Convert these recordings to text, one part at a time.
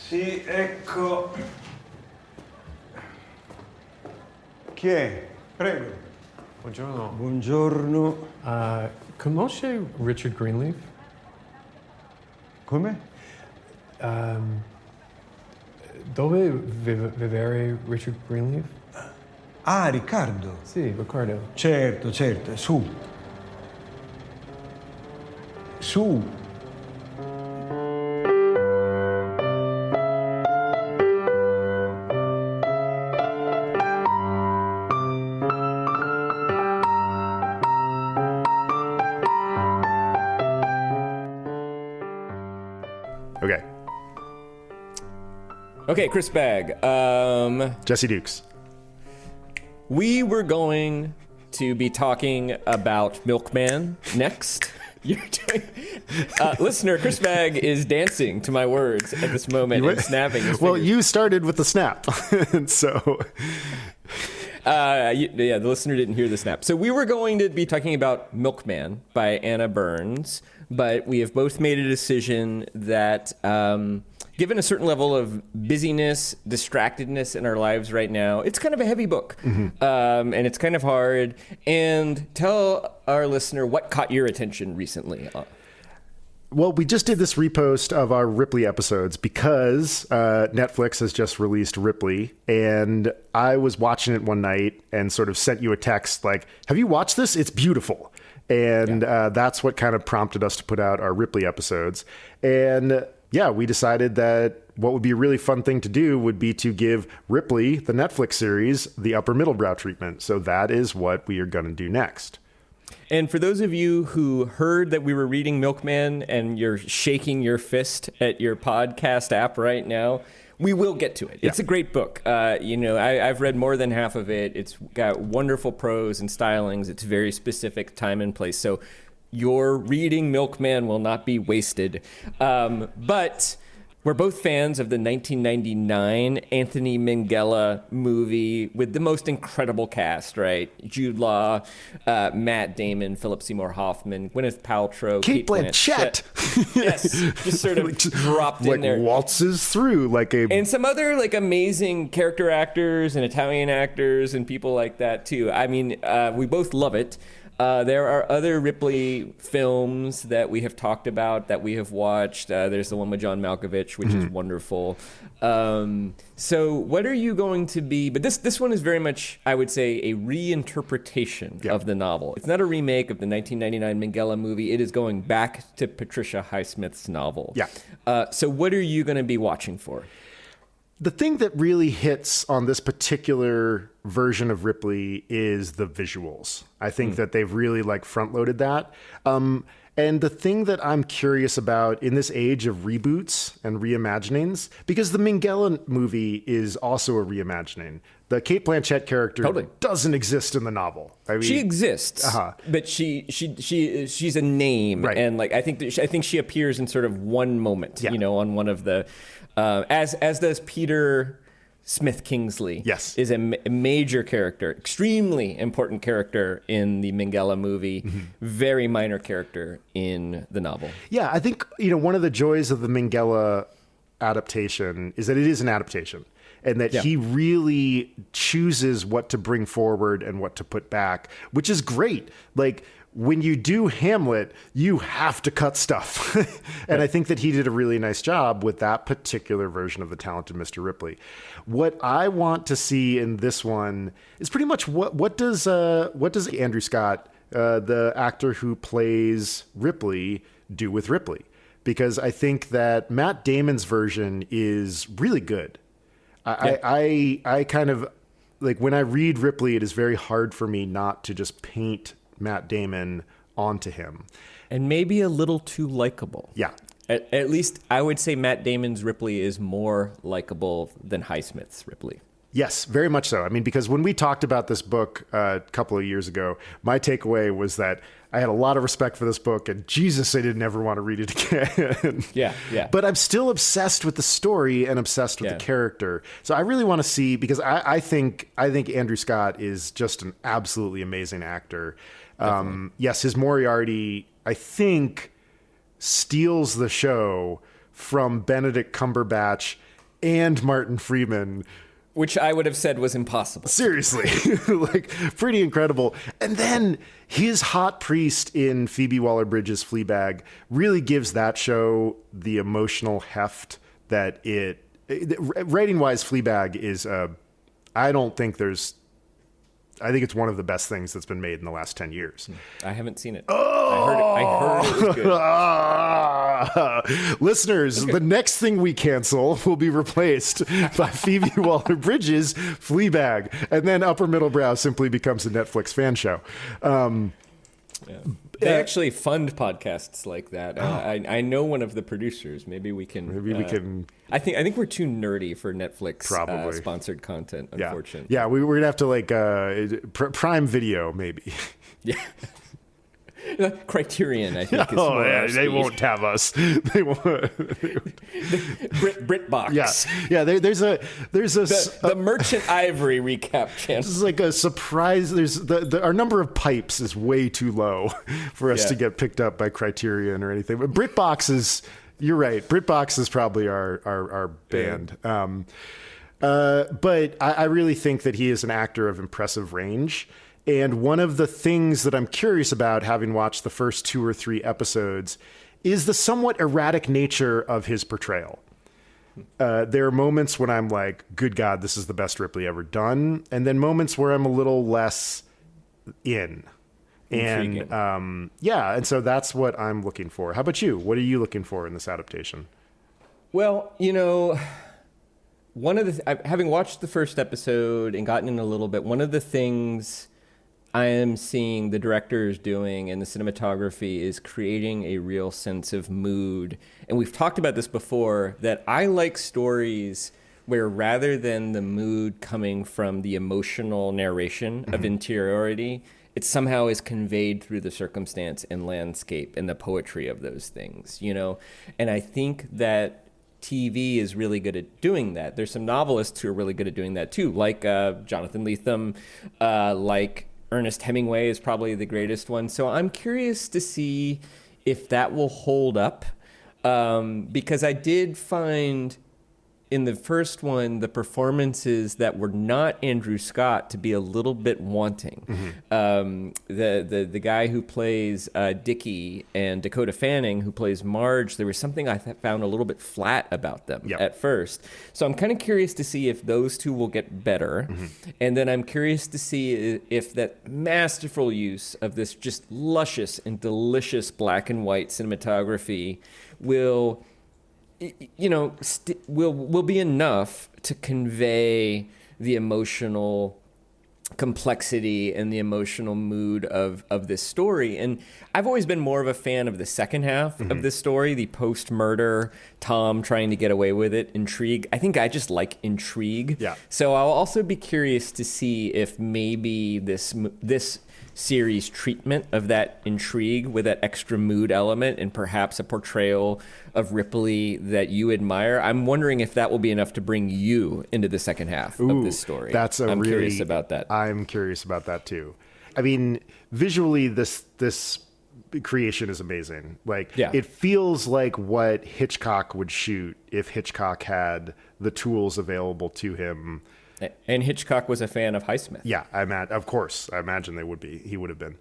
Sì, ecco. Chi è? Prego. Buongiorno. Buongiorno. Conosce Richard Greenleaf? Come? Dove vivere Richard Greenleaf? Ah, Riccardo. Sì, Riccardo. Certo, certo. Su. Su. Okay, Chris Bagg. Jesse Dukes. We were going to be talking about Milkman next. You're doing, listener, Chris Bagg is dancing to my words at this moment and snapping his Well, fingers. you started with the snap, and so... the listener didn't hear the snap. So we were going to be talking about Milkman by Anna Burns, but we have both made a decision that... given a certain level of busyness, distractedness in our lives right now, it's kind of a heavy book, and it's kind of hard. And tell our listener what caught your attention recently. Well, we just did this repost of our Ripley episodes because Netflix has just released Ripley, and I was watching it one night and sort of sent you a text like, have you watched this? It's beautiful. And that's what kind of prompted us to put out our Ripley episodes. And yeah, we decided that what would be a really fun thing to do would be to give Ripley, the Netflix series, the upper middlebrow treatment. So that is what we are going to do next. And for those of you who heard that we were reading Milkman and you're shaking your fist at your podcast app right now, we will get to it. It's a great book. I've read more than half of it. It's got wonderful prose and stylings. It's very specific time and place. So your reading Milkman will not be wasted. But we're both fans of the 1999 Anthony Minghella movie with the most incredible cast, right? Jude Law, Matt Damon, Philip Seymour Hoffman, Gwyneth Paltrow, Kate Blanchett. Yes, just sort of dropped in there. Waltzes through and some other amazing character actors and Italian actors and people like that too. I mean, we both love it. There are other Ripley films that we have talked about, that we have watched. There's the one with John Malkovich, which is wonderful. So what are you going to be... But this one is very much, I would say, a reinterpretation of the novel. It's not a remake of the 1999 Minghella movie. It is going back to Patricia Highsmith's novel. Yeah. So what are you going to be watching for? The thing that really hits on this particular version of Ripley is the visuals. I think that they've really front-loaded that. And the thing that I'm curious about in this age of reboots and reimaginings, because the Minghella movie is also a reimagining. The Kate Blanchett character doesn't exist in the novel. I mean, she exists, but she's a name, right. And I think she appears in sort of one moment, on one of the, as does Peter Smith Kingsley. Yes, is a major character, extremely important character in the Minghella movie, very minor character in the novel. Yeah, I think one of the joys of the Minghella adaptation is that it is an adaptation. And that he really chooses what to bring forward and what to put back, which is great. When you do Hamlet, you have to cut stuff. And I think that he did a really nice job with that particular version of The Talented Mr. Ripley. What I want to see in this one is pretty much what does Andrew Scott, the actor who plays Ripley, do with Ripley? Because I think that Matt Damon's version is really good. I kind of when I read Ripley, it is very hard for me not to just paint Matt Damon onto him. And maybe a little too likable. Yeah. At least I would say Matt Damon's Ripley is more likable than Highsmith's Ripley. Yes, very much so. I mean, because when we talked about this book a couple of years ago, my takeaway was that I had a lot of respect for this book, and Jesus, I didn't ever want to read it again. Yeah. But I'm still obsessed with the story and obsessed with the character. So I really want to see, because I think Andrew Scott is just an absolutely amazing actor. Yes, his Moriarty, I think, steals the show from Benedict Cumberbatch and Martin Freeman. Which I would have said was impossible. Seriously, like pretty incredible. And then his hot priest in Phoebe Waller-Bridge's Fleabag really gives that show the emotional heft that writing-wise, Fleabag is, I think it's one of the best things that's been made in the last 10 years. I haven't seen it. I heard it was good. Listeners, the next thing we cancel will be replaced by Phoebe Waller-Bridge's Fleabag. And then Upper Middlebrow simply becomes a Netflix fan show. They actually fund podcasts like that. I know one of the producers. Maybe we can. I think we're too nerdy for Netflix sponsored content. Unfortunately. Yeah, we're gonna have to like Prime Video me Yeah. Criterion, I think. Is more they won't have us. They won't. BritBox. Yeah. There's a the Merchant Ivory recap channel. This is like a surprise. There's our number of pipes is way too low for us to get picked up by Criterion or anything. But BritBox is. You're right. BritBox is probably our band. But I really think that he is an actor of impressive range. And one of the things that I'm curious about, having watched the first 2 or 3 episodes, is the somewhat erratic nature of his portrayal. There are moments when I'm like, good God, this is the best Ripley ever done. And then moments where I'm a little less in. Intriguing. And so that's what I'm looking for. How about you? What are you looking for in this adaptation? Well, having watched the first episode and gotten in a little bit, one of the things I am seeing the directors doing and the cinematography is creating a real sense of mood. And we've talked about this before, that I like stories where rather than the mood coming from the emotional narration of interiority, it somehow is conveyed through the circumstance and landscape and the poetry of those things, And I think that TV is really good at doing that. There's some novelists who are really good at doing that too, like Jonathan Lethem, like Ernest Hemingway is probably the greatest one. So I'm curious to see if that will hold up, because I did find in the first one the performances that were not Andrew Scott to be a little bit wanting. The guy who plays Dickie and Dakota Fanning who plays Marge, there was something I found a little bit flat about them at first. So I'm kind of curious to see if those two will get better. And then I'm curious to see if that masterful use of this just luscious and delicious black and white cinematography will will be enough to convey the emotional complexity and the emotional mood of this story. And I've always been more of a fan of the second half of this story, the post-murder Tom trying to get away with it, intrigue. I think I just like intrigue. Yeah. So I'll also be curious to see if maybe this series treatment of that intrigue with that extra mood element and perhaps a portrayal of Ripley that you admire. I'm wondering if that will be enough to bring you into the second half of this story. I'm curious about that. I'm curious about that too. I mean, visually, this creation is amazing. It feels like what Hitchcock would shoot if Hitchcock had the tools available to him. And Hitchcock was a fan of Highsmith. Yeah, of course. I imagine they would be. He would have been.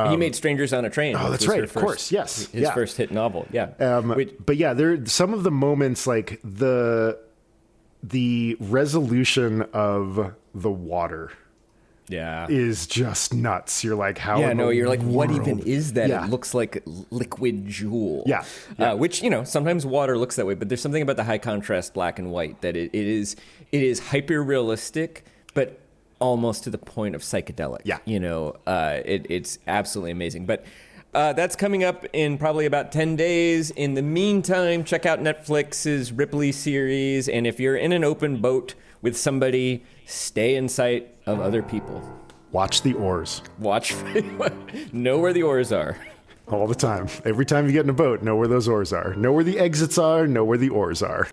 He made Strangers on a Train. Oh, that's right. Of course. Yes. His first hit novel. Yeah. But yeah, there some of the moments like the resolution of the water. Yeah, is just nuts. You're like, how? Yeah, no, you're like, what even is that? Yeah. It looks like liquid jewel. Yeah. Which sometimes water looks that way, but there's something about the high contrast black and white that it is hyper realistic, but almost to the point of psychedelic. Yeah, it's absolutely amazing. But that's coming up in probably about 10 days. In the meantime, check out Netflix's Ripley series, and if you're in an open boat with somebody, stay in sight of other people. Watch the oars. Know where the oars are. All the time. Every time you get in a boat, know where those oars are. Know where the exits are, know where the oars are.